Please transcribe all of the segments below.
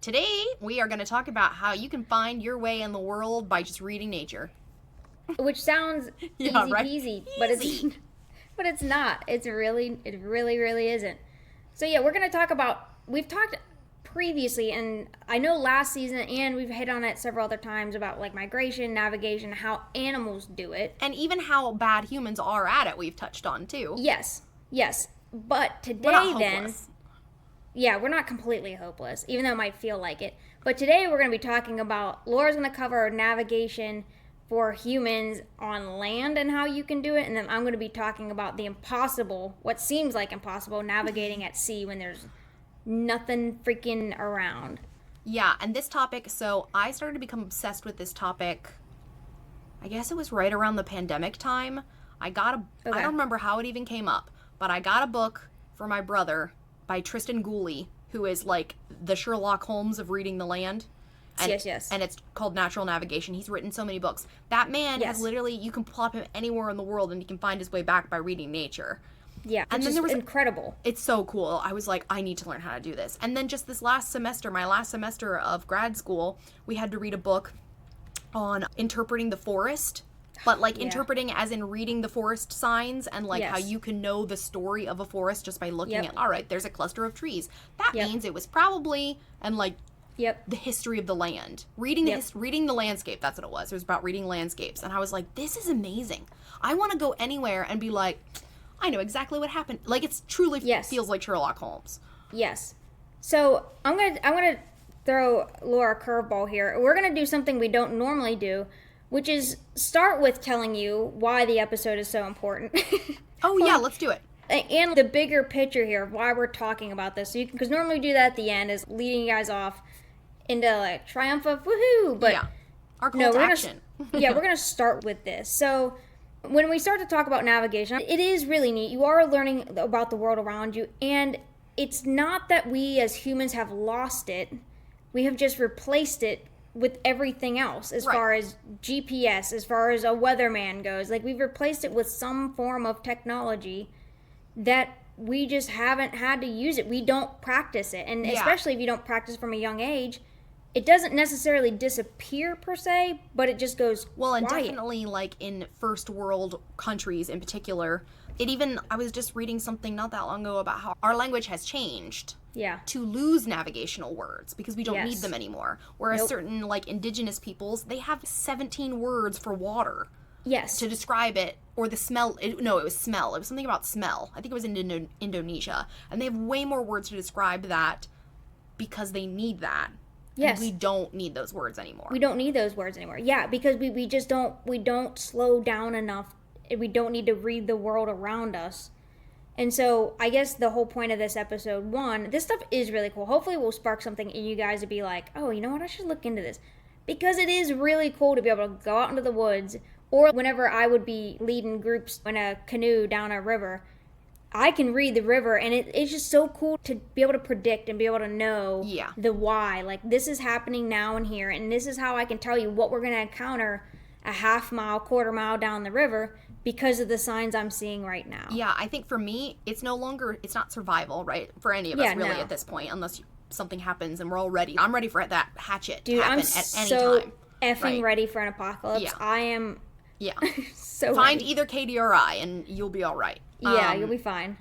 Today, we are going to talk about how you can find your way in the world by just reading nature. Which sounds easy peasy, but it's not. It really isn't. So yeah, we're going to talk about, we've talked previously, and I know last season, and we've hit on it several other times about like migration, navigation, how animals do it. And even how bad humans are at it, we've touched on too. Yes. But today We're not hopeless. Yeah, we're not completely hopeless, even though it might feel like it. But today we're going to be talking about, Laura's going to cover navigation for humans on land and how you can do it. And then I'm going to be talking about the impossible, what seems like impossible, navigating at sea when there's nothing freaking around. Yeah, and this topic, so I started to become obsessed with this topic, I guess it was right around the pandemic time. I don't remember how it even came up, but I got a book for my brother by Tristan Gooley, who is like the Sherlock Holmes of reading the land. And, yes. And it's called Natural Navigation. He's written so many books. That man has literally, you can plop him anywhere in the world and he can find his way back by reading nature. Yeah, and then there was incredible. It's so cool. I was like, I need to learn how to do this. And then just this last semester, my last semester of grad school, we had to read a book on interpreting the forest. But like interpreting as in reading the forest signs and like how you can know the story of a forest just by looking at, all right, there's a cluster of trees. That means it was probably, and like the history of the land. Reading the landscape, that's what it was. It was about reading landscapes. And I was like, this is amazing. I want to go anywhere and be like, I know exactly what happened. Like it's truly feels like Sherlock Holmes. Yes. So I'm gonna throw Laura a curveball here. We're gonna do something we don't normally do, which is start with telling you why the episode is so important. Oh, yeah, let's do it. And the bigger picture here of why we're talking about this. So because normally we do that at the end, is leading you guys off into like triumph of woohoo. But our call to action. We're going to start with this. So when we start to talk about navigation, it is really neat. You are learning about the world around you. And it's not that we as humans have lost it. We have just replaced it with everything else, as far as GPS, as far as a weatherman goes. Like, we've replaced it with some form of technology that we just haven't had to use it. We don't practice it. And especially if you don't practice from a young age, it doesn't necessarily disappear per se, but it just goes quiet. Definitely like in first world countries in particular, I was just reading something not that long ago about how our language has changed. Yeah. To lose navigational words because we don't need them anymore. Whereas certain like indigenous peoples, they have 17 words for water. Yes. To describe it, or the smell. It was smell. It was something about smell. I think it was in Indonesia. And they have way more words to describe that because they need that. Yes. And we don't need those words anymore. We don't need those words anymore. Yeah, because we just don't slow down enough. We don't need to read the world around us. And so I guess the whole point of this episode, one, this stuff is really cool. Hopefully we'll spark something in you guys to be like, oh, you know what, I should look into this. Because it is really cool to be able to go out into the woods, or whenever I would be leading groups in a canoe down a river, I can read the river, and it's just so cool to be able to predict and be able to know the why. Like, this is happening now and here, and this is how I can tell you what we're going to encounter a half mile, quarter mile down the river, because of the signs I'm seeing right now. Yeah, I think for me, it's not survival, right? For any of us, really, at this point, unless something happens and we're all ready. I'm ready for that hatchet to happen at any time. Effing ready for an apocalypse. Yeah. I am so Find ready. Either Katy or I, and you'll be all right. Yeah, you'll be fine.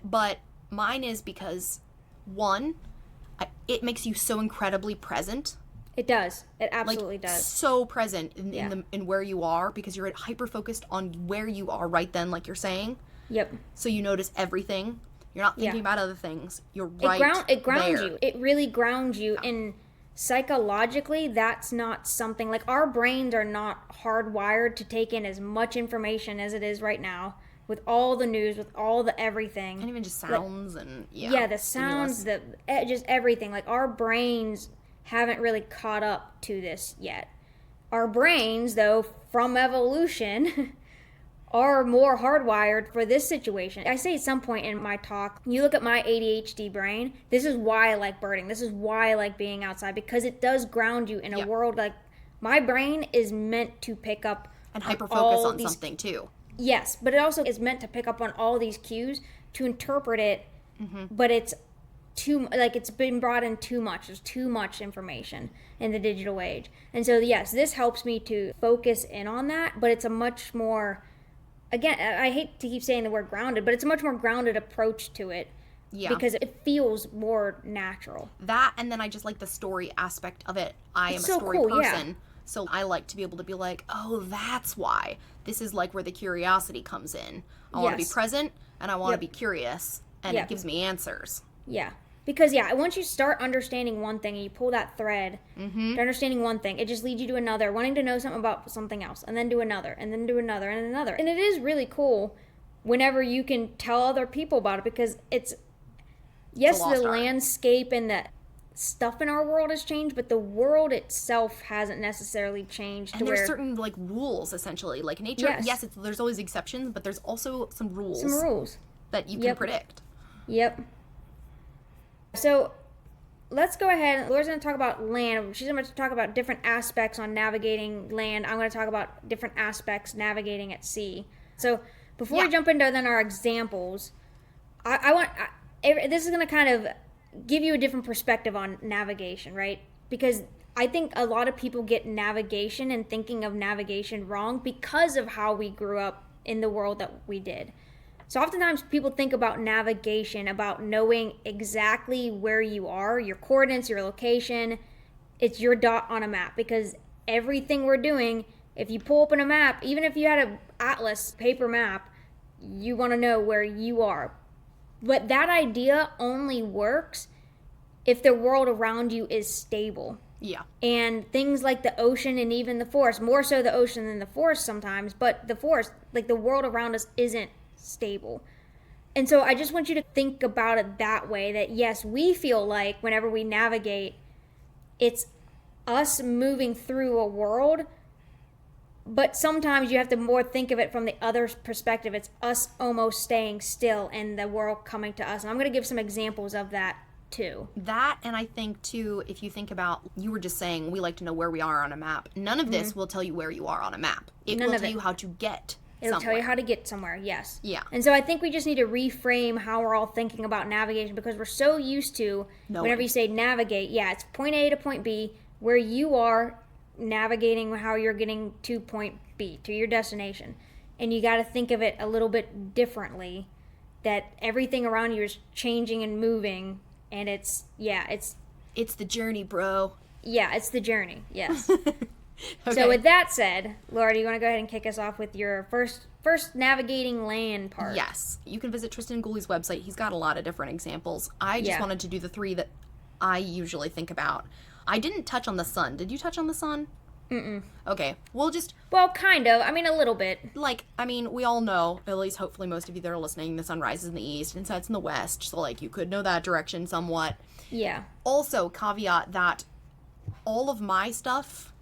But mine is because, one, it makes you so incredibly present. It does. It absolutely does. So present in where you are, because you're hyper focused on where you are right then, like you're saying. Yep. So you notice everything. You're not thinking about other things. You're right It grounds there. you. It really grounds you. And psychologically, that's not something, like, our brains are not hardwired to take in as much information as it is right now, with all the news, with all the everything. And even just sounds the sounds, just everything. Like, our brains haven't really caught up to this yet. Our brains, though, from evolution, are more hardwired for this situation. I say at some point in my talk, you look at my ADHD brain, this is why I like birding, this is why I like being outside, because it does ground you in a world. Like, my brain is meant to pick up and hyper-focus on something, too. Yes, but it also is meant to pick up on all these cues, to interpret it, but it's it's been brought in too much. There's too much information in the digital age. And so, yes, this helps me to focus in on that, but it's a much more, again, I hate to keep saying the word grounded, but it's a much more grounded approach to it. Yeah. Because it feels more natural. That, and then I just like the story aspect of it. I am a story person. Yeah. So I like to be able to be like, oh, that's why. This is like where the curiosity comes in. I want to be present, and I want to be curious, and it gives me answers. Yeah. Because, once you start understanding one thing and you pull that thread to understanding one thing, it just leads you to another, wanting to know something about something else, and then do another, and then do another, and another. And it is really cool whenever you can tell other people about it, because it's the landscape and the stuff in our world has changed, but the world itself hasn't necessarily changed. And there's certain, like, rules, essentially. Like, nature, yes there's always exceptions, but there's also some rules. Some rules. That you can predict. Yep. So, let's go ahead. Laura's going to talk about land. She's going to talk about different aspects on navigating land. I'm going to talk about different aspects navigating at sea. So, before we jump into then our examples, this is going to kind of give you a different perspective on navigation, right? Because I think a lot of people get navigation and thinking of navigation wrong because of how we grew up in the world that we did. So oftentimes people think about navigation, about knowing exactly where you are, your coordinates, your location. It's your dot on a map, because everything we're doing, if you pull open a map, even if you had an atlas, paper map, you want to know where you are. But that idea only works if the world around you is stable. Yeah. And things like the ocean and even the forest, more so the ocean than the forest sometimes, but the forest, like the world around us, isn't stable. And so I just want you to think about it that way, that yes, we feel like whenever we navigate, it's us moving through a world, but sometimes you have to more think of it from the other perspective. It's us almost staying still and the world coming to us. And I'm going to give some examples of that too. That, and I think too, if you think about, you were just saying we like to know where we are on a map. None of this will tell you where you are on a map. It will tell you how to get It'll tell you how to get somewhere, yes. Yeah. And so I think we just need to reframe how we're all thinking about navigation, because we're so used to, whenever you say navigate, it's point A to point B, where you are navigating how you're getting to point B, to your destination. And you got to think of it a little bit differently, that everything around you is changing and moving, and it's the journey, bro. Yeah, it's the journey, yes. Okay. So with that said, Laura, do you want to go ahead and kick us off with your first navigating land part? Yes. You can visit Tristan Gooley's website. He's got a lot of different examples. I just wanted to do the three that I usually think about. I didn't touch on the sun. Did you touch on the sun? Mm-mm. Okay. Well, kind of. I mean, a little bit. We all know, at least hopefully most of you that are listening, the sun rises in the east and sets in the west. So, you could know that direction somewhat. Yeah. Also, caveat that all of my stuff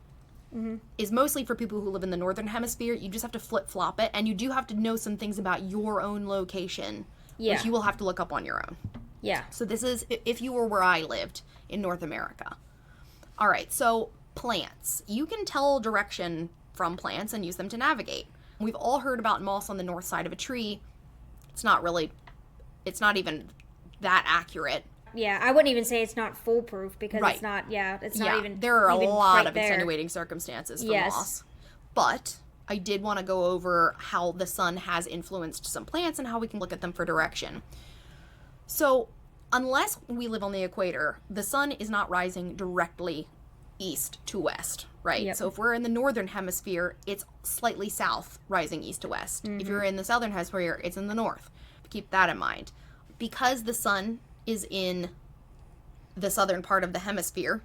is mostly for people who live in the northern hemisphere. You just have to flip-flop it, and you do have to know some things about your own location, which you will have to look up on your own. Yeah. So this is if you were where I lived in North America. All right, so plants. You can tell direction from plants and use them to navigate. We've all heard about moss on the north side of a tree. It's not even that accurate. Yeah, I wouldn't even say it's not foolproof, because it's not even. There are a lot of extenuating circumstances for moss. But I did want to go over how the sun has influenced some plants and how we can look at them for direction. So, unless we live on the equator, the sun is not rising directly east to west, right? Yep. So if we're in the northern hemisphere, it's slightly south, rising east to west. Mm-hmm. If you're in the southern hemisphere, it's in the north. Keep that in mind. Because the sun is in the southern part of the hemisphere,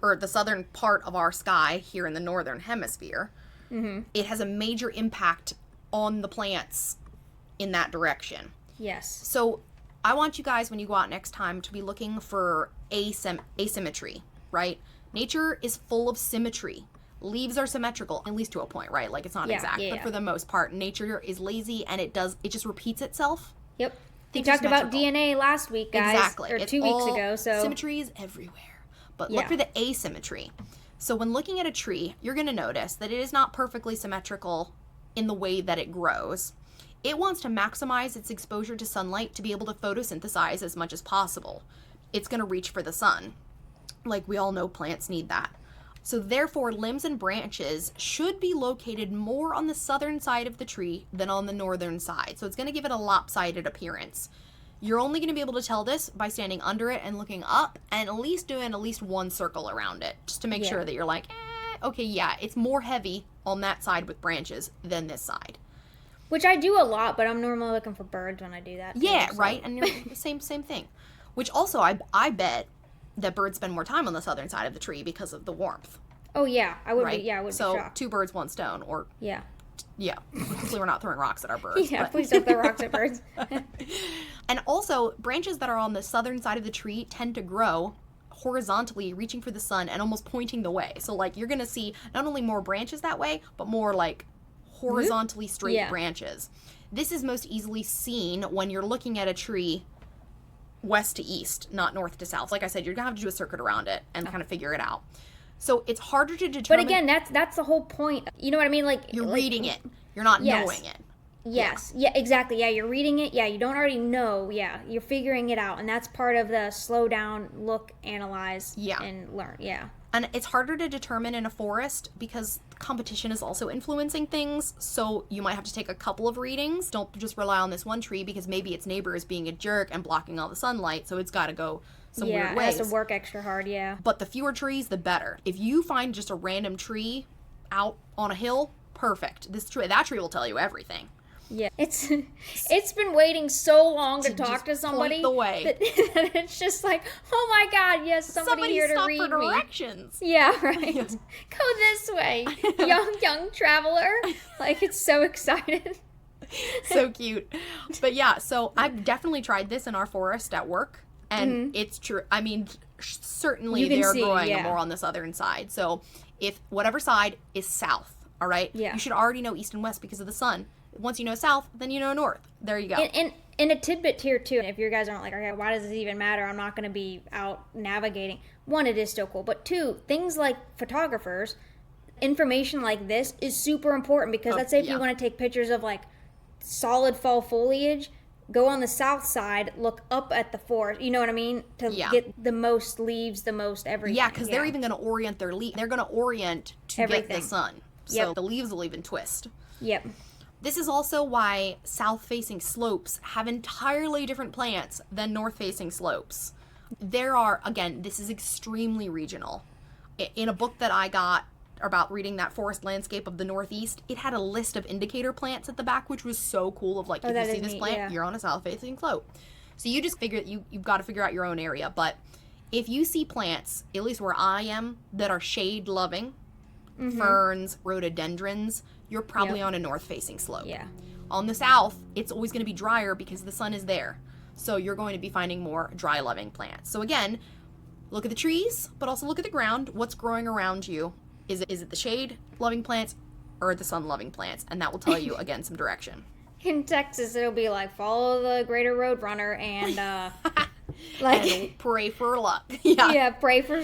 or the southern part of our sky here in the northern hemisphere, it has a major impact on the plants in that direction. Yes. So I want you guys, when you go out next time, to be looking for asymmetry, right? Nature is full of symmetry. Leaves are symmetrical, at least to a point, right? It's not exact, but for the most part, nature is lazy, and it just repeats itself. Yep. We talked about DNA last week, guys. Exactly. Or 2 weeks ago. So symmetry is everywhere. But look for the asymmetry. So when looking at a tree, you're going to notice that it is not perfectly symmetrical in the way that it grows. It wants to maximize its exposure to sunlight to be able to photosynthesize as much as possible. it's going to reach for the sun. Like we all know plants need that. So therefore, limbs and branches should be located more on the southern side of the tree than on the northern side. So it's going to give it a lopsided appearance. You're only going to be able to tell this by standing under it and looking up and at least doing at least one circle around it, just to make sure that you're like, okay, yeah, it's more heavy on that side with branches than this side. Which I do a lot, but I'm normally looking for birds when I do that. Yeah, right? And you're the same thing. Which also, I bet that birds spend more time on the southern side of the tree because of the warmth. Oh, yeah. I would right? be, yeah, I would so, be shocked. Two birds, one stone, or... Yeah. Yeah. Hopefully we're not throwing rocks at our birds. Yeah, please don't throw rocks at birds. And also, branches that are on the southern side of the tree tend to grow horizontally, reaching for the sun and almost pointing the way. So, like, you're going to see not only more branches that way, but more, like, horizontally straight branches. This is most easily seen when you're looking at a tree west to east, not north to south. Like I said, you're going to have to do a circuit around it and kind of figure it out. So it's harder to determine. But again, that's the whole point. You know what I mean? Like you're reading it. You're not knowing it. Yes. Yeah, exactly. Yeah, you're reading it. Yeah, you don't already know. Yeah, you're figuring it out. And that's part of the slow down, look, analyze, and learn. Yeah. And it's harder to determine in a forest because competition is also influencing things. So you might have to take a couple of readings. Don't just rely on this one tree because maybe its neighbor is being a jerk and blocking all the sunlight. So it's got to go some weird ways. It has to work extra hard, But the fewer trees, the better. If you find just a random tree out on a hill, perfect. That tree will tell you everything. Yeah, it's been waiting so long to talk to somebody. Point the way. That it's just like, oh my God, yes, somebody here to read for directions. Me. Yeah, right. Yeah. Go this way, young traveler. Like it's so excited. So cute. But yeah, so I've definitely tried this in our forest at work, and it's true. I mean, certainly they're growing more on the southern side. So if whatever side is south, all right, you should already know east and west because of the sun. Once you know south, then you know north. There you go. And a tidbit here, too, if you guys aren't like, okay, why does this even matter? I'm not going to be out navigating. One, it is still cool. But two, things like photographers, information like this is super important because let's say if you want to take pictures of, like, solid fall foliage, go on the south side, look up at the forest, you know what I mean? To get the most leaves, the most everything. Yeah, because they're even going to orient their leaves. They're going to orient to get the sun. So the leaves will even twist. Yep. This is also why south-facing slopes have entirely different plants than north-facing slopes. There are, again, this is extremely regional. In a book that I got about reading that forest landscape of the Northeast, it had a list of indicator plants at the back, which was so cool of like, if you see this plant, you're on a south-facing slope. So you just figure, you've got to figure out your own area. But if you see plants, at least where I am, that are shade-loving, ferns, rhododendrons, you're probably on a north-facing slope. Yeah. On the south, it's always going to be drier because the sun is there. So you're going to be finding more dry-loving plants. So again, look at the trees, but also look at the ground. What's growing around you? Is it the shade-loving plants or the sun-loving plants? And that will tell you, again, some direction. In Texas, it'll be like, follow the greater roadrunner and... and pray for luck. Yeah, pray for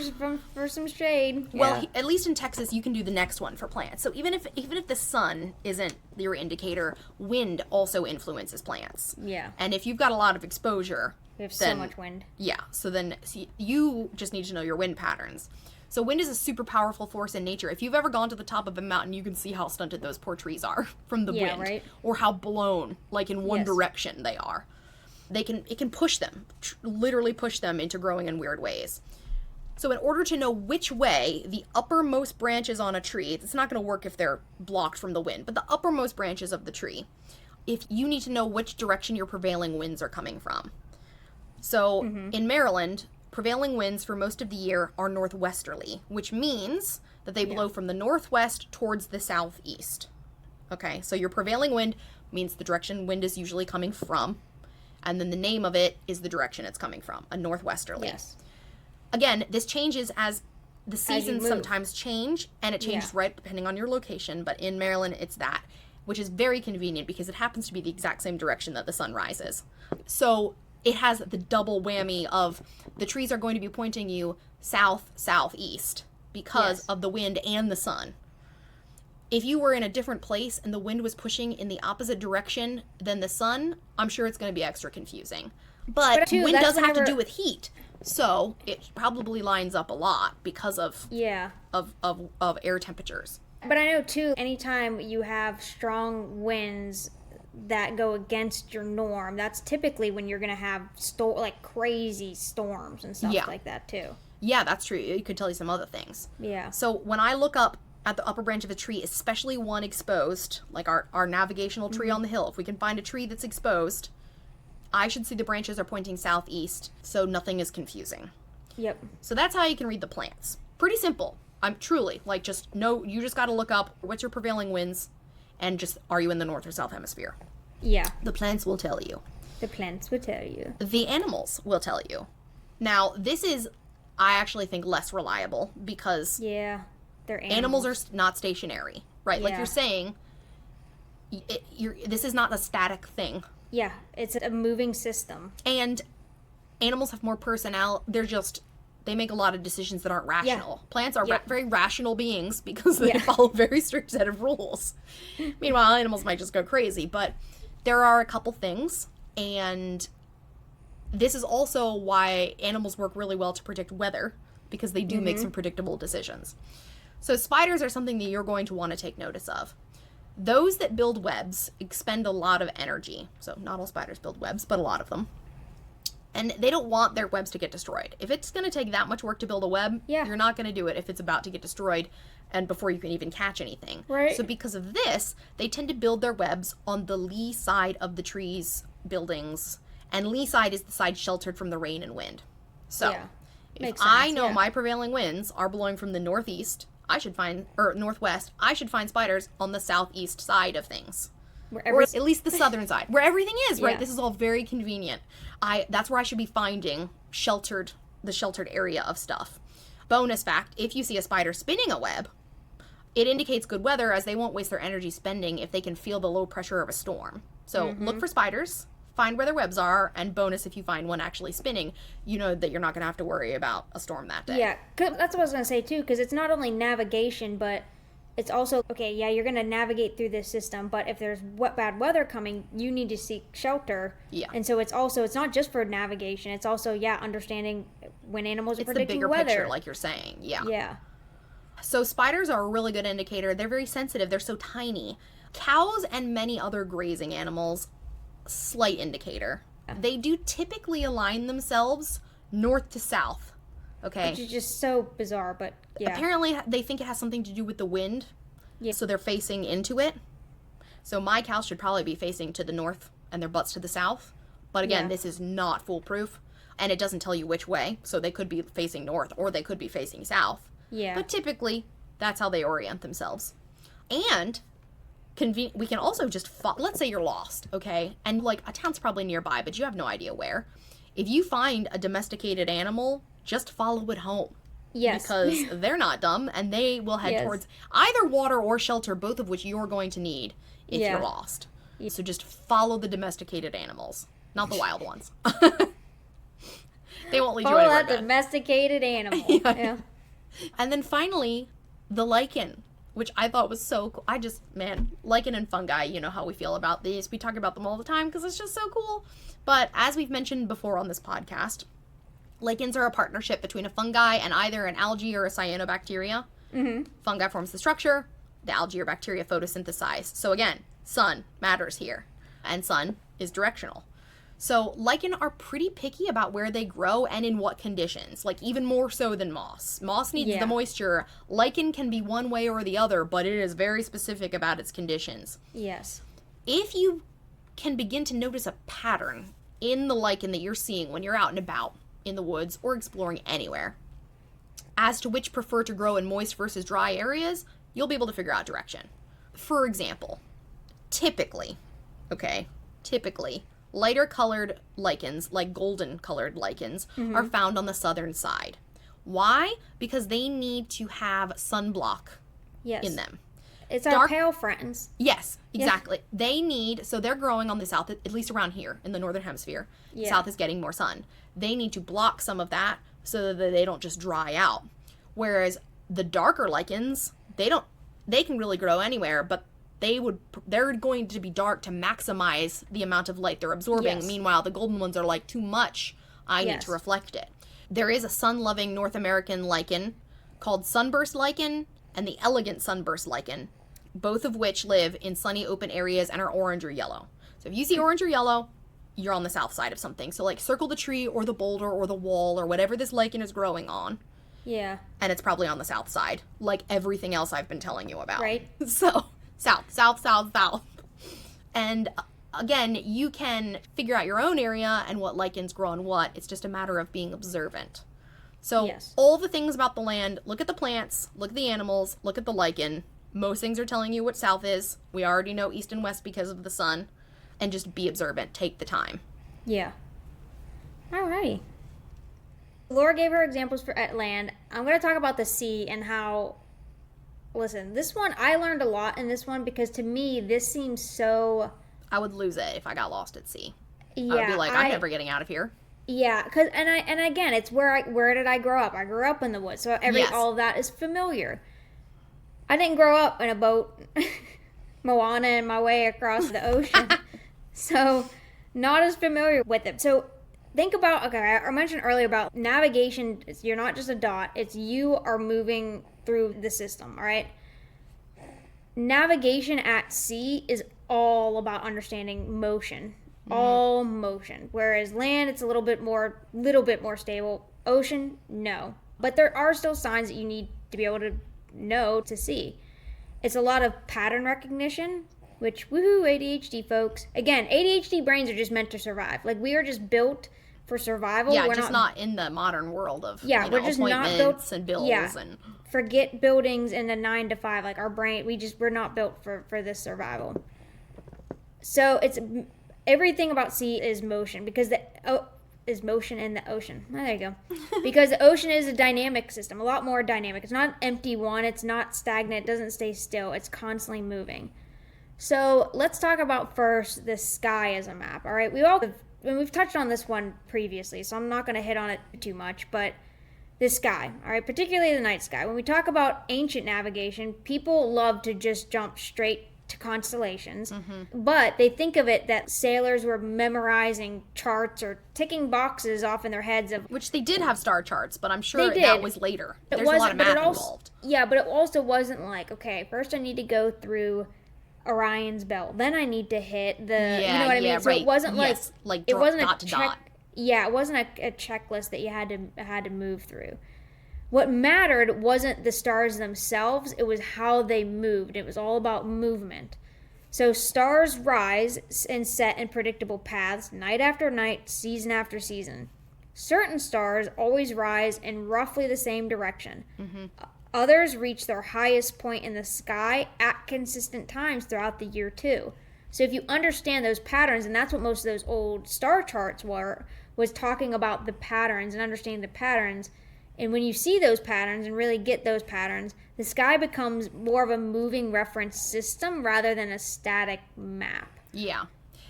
some shade. Well, at least in Texas, you can do the next one for plants. So even if the sun isn't your indicator, wind also influences plants. Yeah. And if you've got a lot of exposure, we have so much wind. Yeah. So you just need to know your wind patterns. So wind is a super powerful force in nature. If you've ever gone to the top of a mountain, you can see how stunted those poor trees are from the wind, right? Or how blown, like in one direction, they are. It can push them, literally push them into growing in weird ways. So in order to know which way the uppermost branches on a tree, it's not going to work if they're blocked from the wind, but the uppermost branches of the tree, if you need to know which direction your prevailing winds are coming from. So in Maryland, prevailing winds for most of the year are northwesterly, which means that they blow from the northwest towards the southeast. Okay, so your prevailing wind means the direction wind is usually coming from. And then the name of it is the direction it's coming from, a northwesterly. Yes. Again, this changes as the seasons sometimes change, and it changes right depending on your location. But in Maryland, it's that, which is very convenient because it happens to be the exact same direction that the sun rises. So it has the double whammy of the trees are going to be pointing you south, southeast because of the wind and the sun. If you were in a different place and the wind was pushing in the opposite direction than the sun, I'm sure it's going to be extra confusing. But wind doesn't have to do with heat. So it probably lines up a lot because of Yeah. of air temperatures. But I know too, anytime you have strong winds that go against your norm, that's typically when you're gonna have like crazy storms and stuff Yeah. like that too. Yeah, that's true. It could tell you some other things. Yeah. So when I look up at the upper branch of a tree, especially one exposed, like our navigational tree on the hill, if we can find a tree that's exposed, I should see the branches are pointing southeast, so nothing is confusing. Yep. So that's how you can read the plants. Pretty simple. I'm truly, like, just know, you just got to look up what's your prevailing winds and just, are you in the north or south hemisphere? Yeah. The plants will tell you. The plants will tell you. The animals will tell you. Now, this is, I actually think, less reliable because Yeah. They're animals are not stationary, right? Like Yeah. you're saying, this is not a static thing. Yeah, it's a moving system. And animals have more personnel. They make a lot of decisions that aren't rational. Yeah. Plants are Yeah. very rational beings because they Yeah. follow a very strict set of rules. Meanwhile, animals might just go crazy. But there are a couple things, and this is also why animals work really well to predict weather, because they do make some predictable decisions. So spiders are something that you're going to want to take notice of. Those that build webs expend a lot of energy. So not all spiders build webs, but a lot of them. And they don't want their webs to get destroyed. If it's going to take that much work to build a web, Yeah. you're not going to do it if it's about to get destroyed and before you can even catch anything. Right. So because of this, they tend to build their webs on the lee side of the trees, buildings. And lee side is the side sheltered from the rain and wind. So Yeah. if Makes I sense, know yeah. my prevailing winds are blowing from the northeast, northwest, I should find spiders on the southeast side of things. Or at least the southern side, where everything is, right? Yeah. This is all very convenient. That's where I should be finding the sheltered area of stuff. Bonus fact, if you see a spider spinning a web, it indicates good weather, as they won't waste their energy spending if they can feel the low pressure of a storm. So look for spiders, find where their webs are, and bonus, if you find one actually spinning, you know that you're not going to have to worry about a storm that day. Yeah, 'cause that's what I was going to say too, because it's not only navigation, but it's also, okay, yeah, you're going to navigate through this system, but if there's bad weather coming, you need to seek shelter. Yeah. And so it's not just for navigation, it's also, understanding when animals are It's the predicting bigger weather. picture, like you're saying. Yeah. Yeah. So spiders are a really good indicator. They're very sensitive. They're so tiny. Cows and many other grazing animals, slight indicator. They do typically align themselves north to south. Okay. Which is just so bizarre, but yeah. Apparently they think it has something to do with the wind. Yeah. So they're facing into it. So my cows should probably be facing to the north and their butts to the south. But again, Yeah. this is not foolproof. And it doesn't tell you which way. So they could be facing north or they could be facing south. Yeah. But typically, that's how they orient themselves. And we can also just, let's say you're lost, okay? And like a town's probably nearby, but you have no idea where. If you find a domesticated animal, just follow it home. Yes. Because they're not dumb and they will head Yes. towards either water or shelter, both of which you're going to need if Yeah. you're lost. So just follow the domesticated animals, not the wild ones. They won't lead you Follow anywhere that good. domesticated animal. Yeah. And then finally, the lichen, which I thought was so cool. Lichen and fungi, you know how we feel about these. We talk about them all the time because it's just so cool. But as we've mentioned before on this podcast, lichens are a partnership between a fungi and either an algae or a cyanobacteria. Mm-hmm. Fungi forms the structure. The algae or bacteria photosynthesize. So again, sun matters here. And sun is directional. So lichen are pretty picky about where they grow and in what conditions, like even more so than moss. Moss needs the moisture. Lichen can be one way or the other, but it is very specific about its conditions. Yes. If you can begin to notice a pattern in the lichen that you're seeing when you're out and about in the woods or exploring anywhere, as to which prefer to grow in moist versus dry areas, you'll be able to figure out direction. For example, typically, lighter colored lichens, like golden colored lichens, are found on the southern side. Why? Because they need to have sunblock Yes. in them. It's our pale friends. Yes, exactly. So they're growing on the south, at least around here in the northern hemisphere. Yeah. South is getting more sun. They need to block some of that so that they don't just dry out. Whereas the darker lichens, they can really grow anywhere, but they're going to be dark to maximize the amount of light they're absorbing. Yes. Meanwhile, the golden ones are like, too much. I need to reflect it. There is a sun-loving North American lichen called sunburst lichen and the elegant sunburst lichen, both of which live in sunny open areas and are orange or yellow. So if you see orange or yellow, you're on the south side of something. So like circle the tree or the boulder or the wall or whatever this lichen is growing on. Yeah. And it's probably on the south side, like everything else I've been telling you about. Right. So south, south, south, south. And again, you can figure out your own area and what lichens grow on what. It's just a matter of being observant. So Yes. all the things about the land, look at the plants, look at the animals, look at the lichen. Most things are telling you what south is. We already know east and west because of the sun. And just be observant. Take the time. Yeah. Alrighty. Laura gave her examples for land. I'm going to talk about the sea and how... Listen, this one, I learned a lot in this one because to me, this seems so... I would lose it if I got lost at sea. Yeah, I would be like, I'm never getting out of here. Yeah, cause and again, it's where did I grow up? I grew up in the woods, so Yes. all of that is familiar. I didn't grow up in a boat, Moana and my way across the ocean, so not as familiar with it. So think about, okay, I mentioned earlier about navigation. You're not just a dot; it's you are moving through the system. All right. Navigation at sea is all about understanding motion. All motion. Whereas land, it's a little bit more stable. Ocean, no. But there are still signs that you need to be able to know to see. It's a lot of pattern recognition, which, woohoo, ADHD, folks. Again, ADHD brains are just meant to survive. Like, we are just built for survival. Yeah, we're just not in the modern world of we're just not built and bills and forget buildings in the 9 to 5. Like, our brain, we're not built for this survival. So it's everything about sea is motion because is motion in the ocean. Oh, there you go. Because the ocean is a dynamic system, a lot more dynamic. It's not an empty one. It's not stagnant. It doesn't stay still. It's constantly moving. So let's talk about first the sky as a map. All right, we've touched on this one previously, so I'm not going to hit on it too much, but the sky, all right, particularly the night sky. When we talk about ancient navigation, people love to just jump straight to constellations, but they think of it that sailors were memorizing charts or ticking boxes off in their heads of... Which they did have star charts, but I'm sure that was later. There's a lot of math involved. Yeah, but it also wasn't like, okay, first I need to go through Orion's belt, then I need to hit the... you know what I mean? So right. it wasn't it wasn't dot to dot. Yeah, it wasn't a checklist that you had to move through. What mattered wasn't the stars themselves, it was how they moved. It was all about movement. So stars rise and set in predictable paths, night after night, season after season. Certain stars always rise in roughly the same direction. Others reach their highest point in the sky at consistent times throughout the year too. So if you understand those patterns, and that's what most of those old star charts was talking about the patterns and understanding the patterns. And when you see those patterns and really get those patterns, the sky becomes more of a moving reference system rather than a static map. Yeah.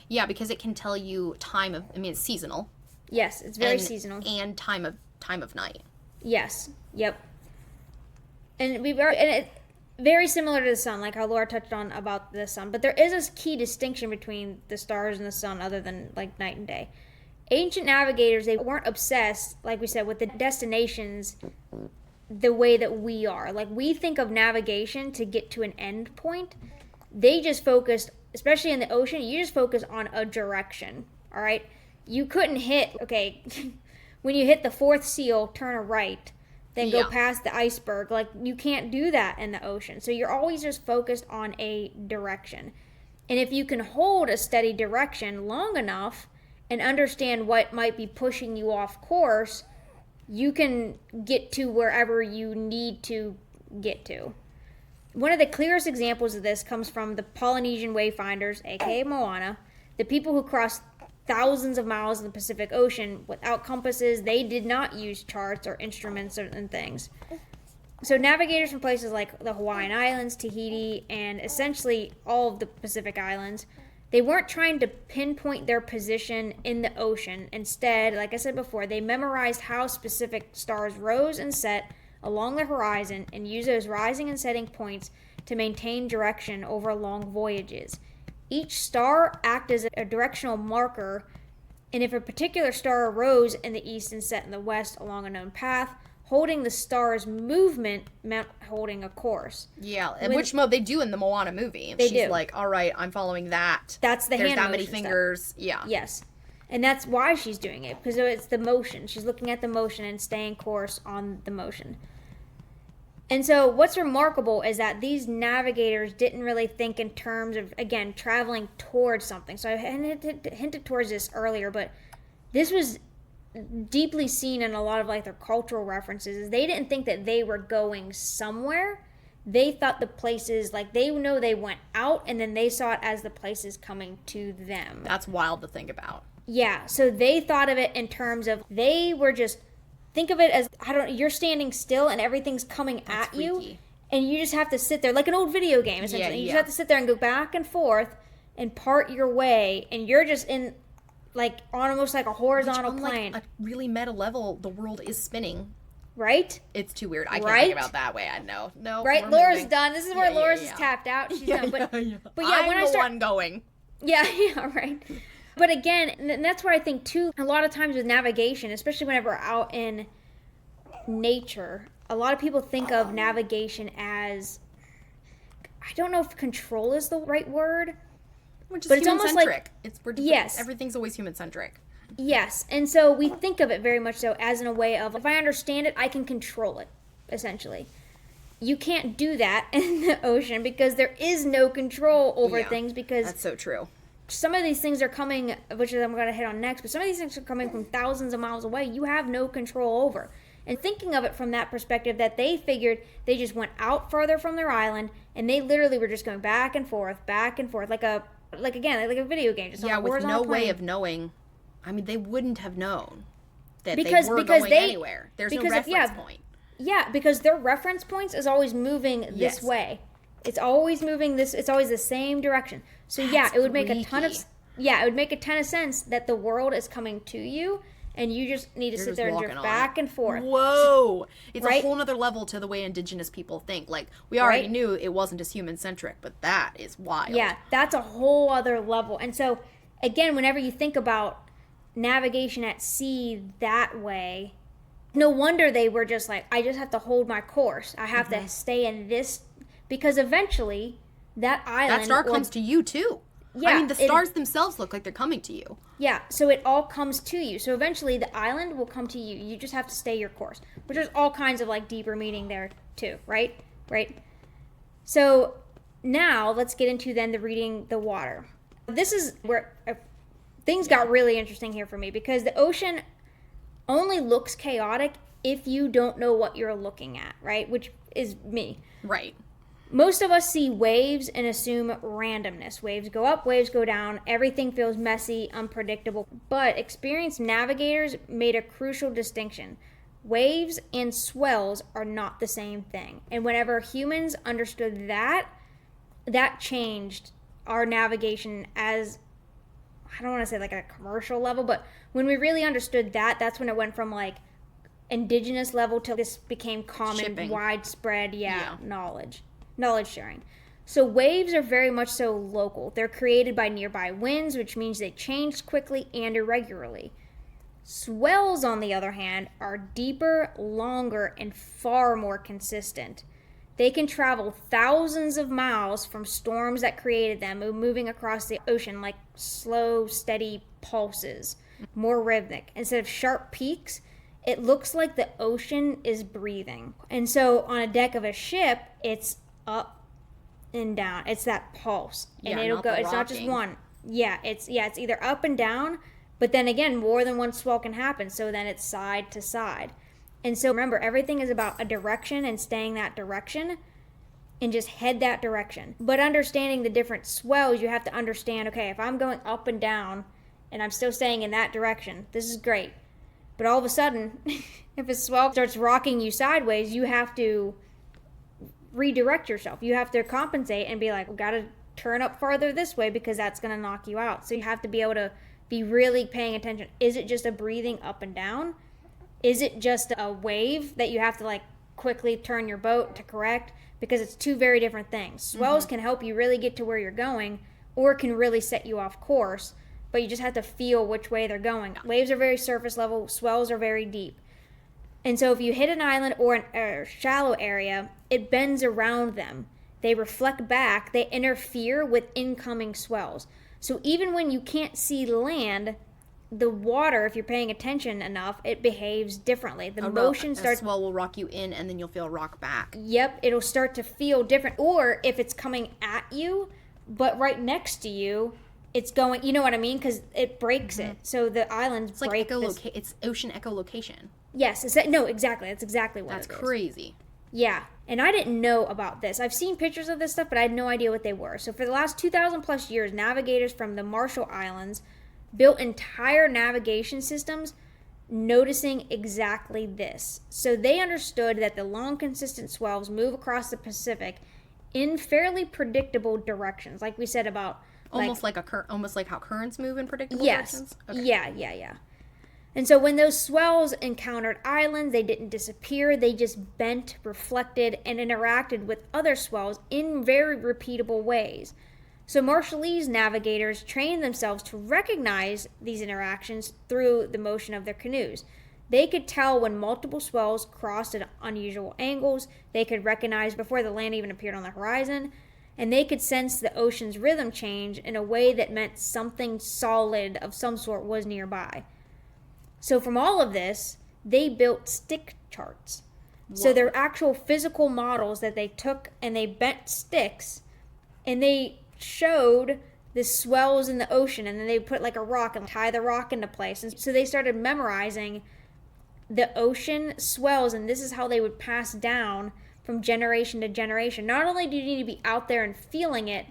Yeah, because it can tell you it's seasonal. Yes, it's very seasonal. And time of night. Yes. Yep. And it's very similar to the sun, like how Laura touched on about the sun. But there is a key distinction between the stars and the sun other than like night and day. Ancient navigators, they weren't obsessed, like we said, with the destinations the way that we are. Like, we think of navigation to get to an end point. They just focused, especially in the ocean, you just focus on a direction, all right? You couldn't when you hit the fourth seal, turn a right, then go past the iceberg. Like, you can't do that in the ocean. So you're always just focused on a direction. And if you can hold a steady direction long enough and understand what might be pushing you off course, you can get to wherever you need to get to. One of the clearest examples of this comes from the Polynesian wayfinders, aka Moana, the people who crossed thousands of miles of the Pacific Ocean without compasses. They did not use charts or instruments and things. So navigators from places like the Hawaiian Islands, Tahiti, and essentially all of the Pacific Islands, they weren't trying to pinpoint their position in the ocean. Instead, like I said before, they memorized how specific stars rose and set along the horizon and used those rising and setting points to maintain direction over long voyages. Each star acted as a directional marker And if a particular star arose in the east and set in the west along a known path, holding the star's movement meant holding a course. Yeah, which they do in the Moana movie. They She's do. like, all right, I'm following that. That's the There's hand that many motion fingers. stuff. Yeah. Yes. And that's why she's doing it, because it's the motion. She's looking at the motion and staying course on the motion. And so what's remarkable is that these navigators didn't really think in terms of, again, traveling towards something. So I hinted towards this earlier, but this was deeply seen in a lot of like their cultural references. Is they didn't think that they were going somewhere. They thought the places, like they know they went out and then they saw it as the places coming to them. That's wild to think about. Yeah, so they thought of it in terms of they were just, think of it as, you're standing still and everything's coming at freaky. you. And you just have to sit there, like an old video game, essentially. You just have to sit there and go back and forth and part your way. And you're just in, like, on almost like a horizontal plane. A really meta level, the world is spinning. Right? It's too weird. I can't think about that way. I know. No. Right? Laura's done. This is where Laura's is tapped out. She's done. But yeah, I'm the one going. Yeah, right. But again, and that's what I think too, a lot of times with navigation, especially whenever we're out in nature, a lot of people think of navigation as, I don't know if control is the right word, Which is but it's almost like, yes, everything's always human-centric. Yes, and so we think of it very much so as in a way of, if I understand it, I can control it, essentially. You can't do that in the ocean because there is no control over things, because that's so true. Some of these things are coming, which I'm going to hit on next, but some of these things are coming from thousands of miles away. You have no control over. And thinking of it from that perspective, that they figured they just went out further from their island, and they literally were just going back and forth, like a video game. Just with no way of knowing. I mean, they wouldn't have known that they were going anywhere. There's no reference point. Yeah, because their reference points is always moving this way. It's always moving this. It's always the same direction. So it would make a ton of sense that the world is coming to you, and you just need to sit there and drift back and forth. Whoa! It's a whole nother level to the way indigenous people think. Like, we already knew it wasn't just human-centric, but that is wild. Yeah, that's a whole other level. And so, again, whenever you think about navigation at sea that way, no wonder they were just like, I just have to hold my course. I have to stay in this, because eventually that island... That star comes to you, too. Yeah, I mean, the stars themselves look like they're coming to you. Yeah, so it all comes to you. So eventually the island will come to you. You just have to stay your course. Which there's all kinds of, like, deeper meaning there, too, right? Right? So now let's get into then the reading the water. This is where things got really interesting here for me, because the ocean only looks chaotic if you don't know what you're looking at, right? Which is me. Right. Most of us see waves and assume randomness. Waves go up, waves go down. Everything feels messy, unpredictable. But experienced navigators made a crucial distinction. Waves and swells are not the same thing. And whenever humans understood that, that changed our navigation as, I don't want to say like at a commercial level, but when we really understood that, that's when it went from like indigenous level to this became common, widespread, knowledge sharing. So waves are very much so local. They're created by nearby winds, which means they change quickly and irregularly. Swells, on the other hand, are deeper, longer, and far more consistent. They can travel thousands of miles from storms that created them, moving across the ocean like slow, steady pulses, more rhythmic. Instead of sharp peaks, it looks like the ocean is breathing. And so on a deck of a ship, it's up and down. It's that pulse. And it'll go, it's not just one. It's either up and down, but then again, more than one swell can happen. So then it's side to side. And so remember, everything is about a direction and staying that direction and just head that direction. But understanding the different swells, you have to understand, okay, if I'm going up and down and I'm still staying in that direction, this is great. But all of a sudden, if a swell starts rocking you sideways, you have to redirect yourself. You have to compensate and be like, we got to turn up farther this way because that's going to knock you out. So you have to be able to be really paying attention. Is it just a breathing up and down? Is it just a wave that you have to like quickly turn your boat to correct? Because it's two very different things. Swells can help you really get to where you're going, or can really set you off course. but you just have to feel which way they're going. Waves are very surface level, swells are very deep. And so if you hit an island or a shallow area, it bends around them. They reflect back, they interfere with incoming swells. So even when you can't see land, the water, if you're paying attention enough, it behaves differently. The motion starts... A swell will rock you in, and then you'll feel a rock back. Yep, it'll start to feel different. Or if it's coming at you, but right next to you, it's going... You know what I mean? Because it breaks it. So the islands break... It's ocean echolocation. Yes. Exactly. That's exactly what it is. That's crazy. Yeah, and I didn't know about this. I've seen pictures of this stuff, but I had no idea what they were. So for the last 2,000 plus years, navigators from the Marshall Islands built entire navigation systems noticing exactly this. So they understood that the long, consistent swells move across the Pacific in fairly predictable directions, like we said about... Almost like how currents move in predictable yes. directions? Okay. Yeah. And so when those swells encountered islands, they didn't disappear. They just bent, reflected, and interacted with other swells in very repeatable ways. So Marshallese navigators trained themselves to recognize these interactions through the motion of their canoes. They could tell when multiple swells crossed at unusual angles. They could recognize before the land even appeared on the horizon. And they could sense the ocean's rhythm change in a way that meant something solid of some sort was nearby. So from all of this, they built stick charts. Whoa. So they're actual physical models that they took and they bent sticks and they showed the swells in the ocean, and then they put like a rock and tie the rock into place. And so they started memorizing the ocean swells, and this is how they would pass down from generation to generation. Not only do you need to be out there and feeling it,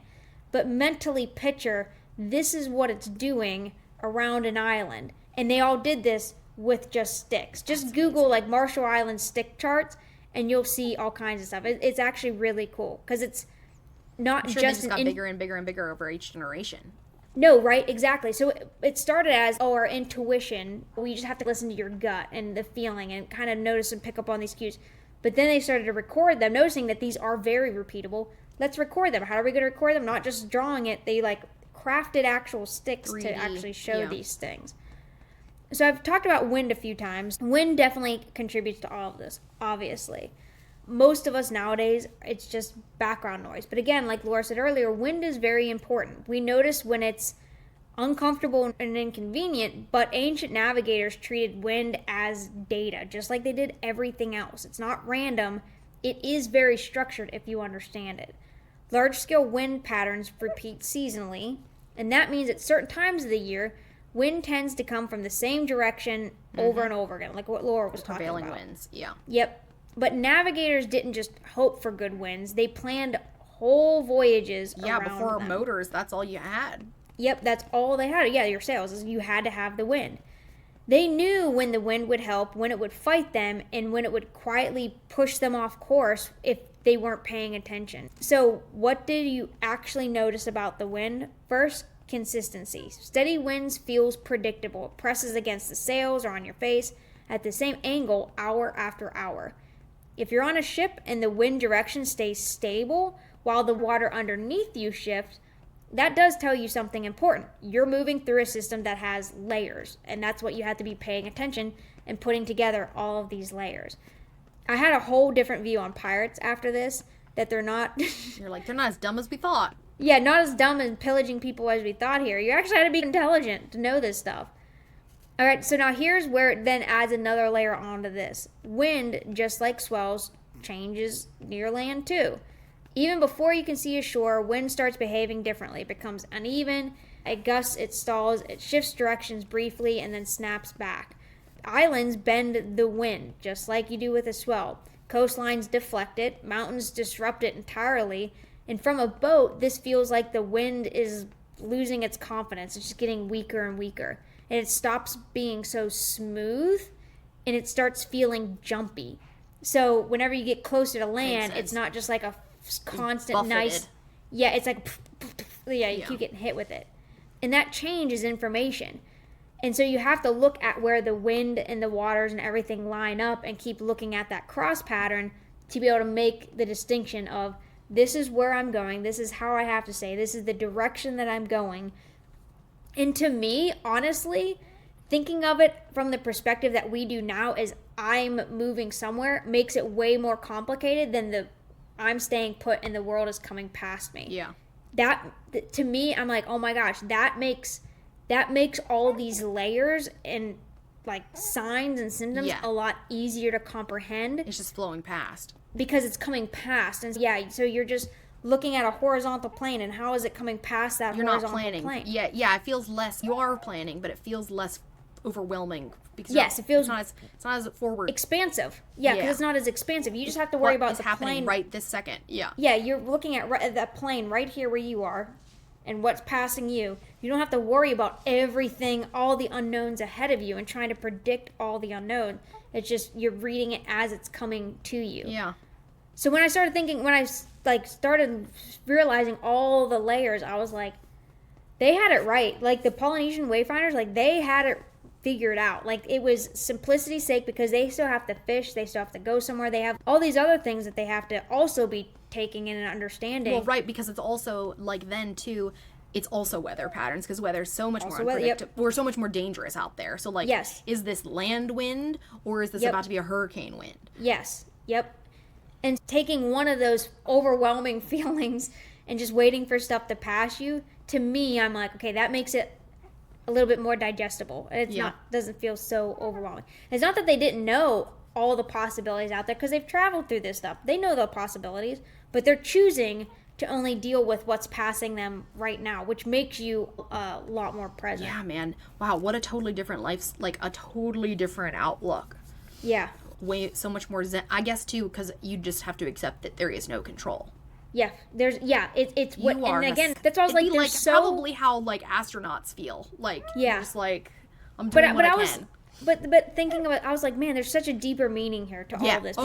but mentally picture this is what it's doing around an island. And they all did this with just sticks. Just Google like Marshall Islands stick charts, and you'll see all kinds of stuff. It's actually really cool because it's not I'm sure just they just got bigger and bigger and bigger over each generation. No, right? Exactly. So it started as our intuition. We just have to listen to your gut and the feeling and kind of notice and pick up on these cues. But then they started to record them, noticing that these are very repeatable. Let's record them. How are we going to record them? Not just drawing it. They like crafted actual sticks 3D, to actually show these things. So I've talked about wind a few times. Wind definitely contributes to all of this, obviously. Most of us nowadays, it's just background noise. But again, like Laura said earlier, wind is very important. We notice when it's uncomfortable and inconvenient, but ancient navigators treated wind as data, just like they did everything else. It's not random. It is very structured if you understand it. Large-scale wind patterns repeat seasonally, and that means at certain times of the year, wind tends to come from the same direction over and over again, like what Laura was talking about. Prevailing winds, yeah. Yep. But navigators didn't just hope for good winds. They planned whole voyages around them. Yeah, before motors, that's all you had. Yep, that's all they had. Yeah, your sails. You had to have the wind. They knew when the wind would help, when it would fight them, and when it would quietly push them off course if they weren't paying attention. So what did you actually notice about the wind? First, consistency. Steady winds feels predictable. It presses against the sails or on your face at the same angle hour after hour. If you're on a ship and the wind direction stays stable while the water underneath you shifts, that does tell you something important. You're moving through a system that has layers, and that's what you have to be paying attention and putting together all of these layers. I had a whole different view on pirates after this, that they're not... You're like, they're not as dumb as we thought. Yeah, not as dumb and pillaging people as we thought here. You actually had to be intelligent to know this stuff. All right, so now here's where it then adds another layer onto this. Wind, just like swells, changes near land too. Even before you can see ashore, wind starts behaving differently. It becomes uneven, it gusts, it stalls, it shifts directions briefly, and then snaps back. Islands bend the wind, just like you do with a swell. Coastlines deflect it, mountains disrupt it entirely, and from a boat, this feels like the wind is losing its confidence. It's just getting weaker and weaker. And it stops being so smooth, and it starts feeling jumpy. So whenever you get closer to land, it's not just like a constant nice... Yeah, it's like... you keep getting hit with it. And that change is information. And so you have to look at where the wind and the waters and everything line up and keep looking at that cross pattern to be able to make the distinction of this is where I'm going, this is how I have to say, this is the direction that I'm going. And to me, honestly, thinking of it from the perspective that we do now is I'm moving somewhere makes it way more complicated than the I'm staying put and the world is coming past me. Yeah. That, to me, I'm like, oh my gosh, that makes all these layers and like signs and symptoms a lot easier to comprehend. It's just flowing past. Because it's coming past. And yeah, so you're just looking at a horizontal plane, and how is it coming past that horizontal plane? You're not planning. Yeah, it feels less, you are planning, but it feels less overwhelming. Because it feels it's not as forward. Expansive. Yeah, because it's not as expansive. You just have to worry about the happening plane right this second. Yeah. Yeah, you're looking at that plane right here where you are and what's passing you. You don't have to worry about everything, all the unknowns ahead of you and trying to predict all the unknown. It's just you're reading it as it's coming to you. Yeah. So when I started started realizing all the layers, I was like, they had it right. Like the Polynesian wayfinders, like they had it figured out. Like it was simplicity's sake because they still have to fish, they still have to go somewhere. They have all these other things that they have to also be taking in and understanding. Well, right, because it's also like then too, it's also weather patterns because weather's so much more unpredictable. We're so much more dangerous out there. So like, is this land wind or is this about to be a hurricane wind? Yes. Yep. And taking one of those overwhelming feelings and just waiting for stuff to pass you, to me, I'm like, okay, that makes it a little bit more digestible. It's doesn't feel so overwhelming. It's not that they didn't know all the possibilities out there because they've traveled through this stuff. They know the possibilities, but they're choosing to only deal with what's passing them right now, which makes you a lot more present. Yeah, man. Wow, what a totally different life, like a totally different outlook. Yeah. So much more zen, I guess too, because you just have to accept that there is no control. Yeah, it's what, and again, that's why I was like, like probably how like astronauts feel, like just like I'm doing what I can. But thinking about it, I was like, man, there's such a deeper meaning here to all of this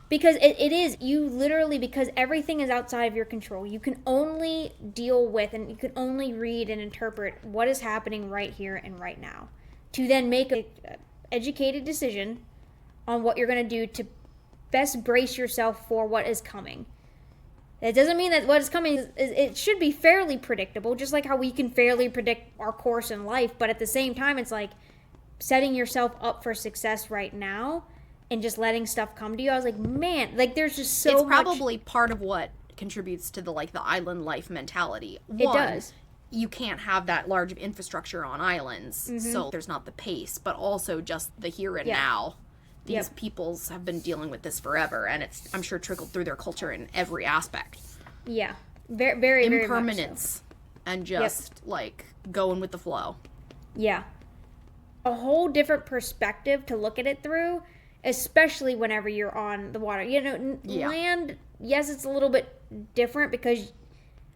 because it is you literally because everything is outside of your control. You can only deal with and you can only read and interpret what is happening right here and right now, to then make a educated decision on what you're going to do to best brace yourself for what is coming. It doesn't mean that what is coming it should be fairly predictable, just like how we can fairly predict our course in life. But at the same time, it's like setting yourself up for success right now and just letting stuff come to you. I was like, man, like there's just so much. It's probably part of what contributes to the island life mentality. It does. You can't have that large of infrastructure on islands, so there's not the pace, but also just the here and now. These peoples have been dealing with this forever, and it's, I'm sure, trickled through their culture in every aspect. Yeah. Very, very, very impermanence, much so. And just, going with the flow. Yeah. A whole different perspective to look at it through, especially whenever you're on the water. You know, land, yes, it's a little bit different because,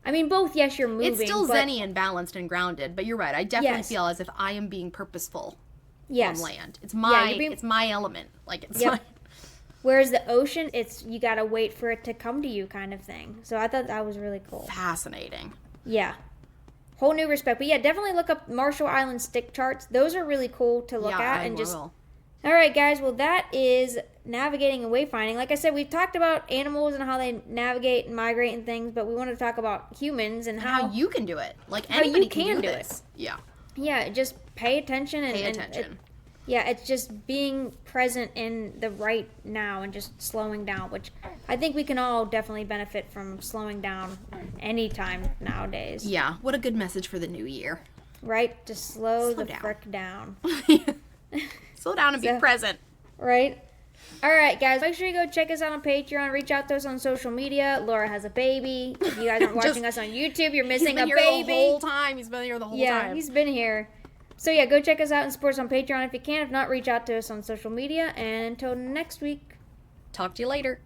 I mean, both, yes, you're moving. It's still zenny and balanced and grounded, but you're right. I definitely feel as if I am being purposeful. On land. It's my element. Like it's my... Whereas the ocean, it's you gotta wait for it to come to you kind of thing. So I thought that was really cool. Fascinating. Yeah. Whole new respect. But yeah, definitely look up Marshall Island stick charts. Those are really cool to look at and just Alright guys, well that is navigating and wayfinding. Like I said, we've talked about animals and how they navigate and migrate and things, but we want to talk about humans and how you can do it. Like anybody can do this. Yeah. Yeah, just pay attention and it's just being present in the right now and just slowing down, which I think we can all definitely benefit from slowing down anytime nowadays. Yeah, what a good message for the new year. Right? Just slow the frick down. Slow down and be present. Right? Alright, guys, make sure you go check us out on Patreon. Reach out to us on social media. Laura has a baby. If you guys aren't watching us on YouTube, you're missing a baby. He's been here the whole time. He's been here the whole time. Yeah, he's been here. So yeah, go check us out and support us on Patreon if you can. If not, reach out to us on social media. And until next week. Talk to you later.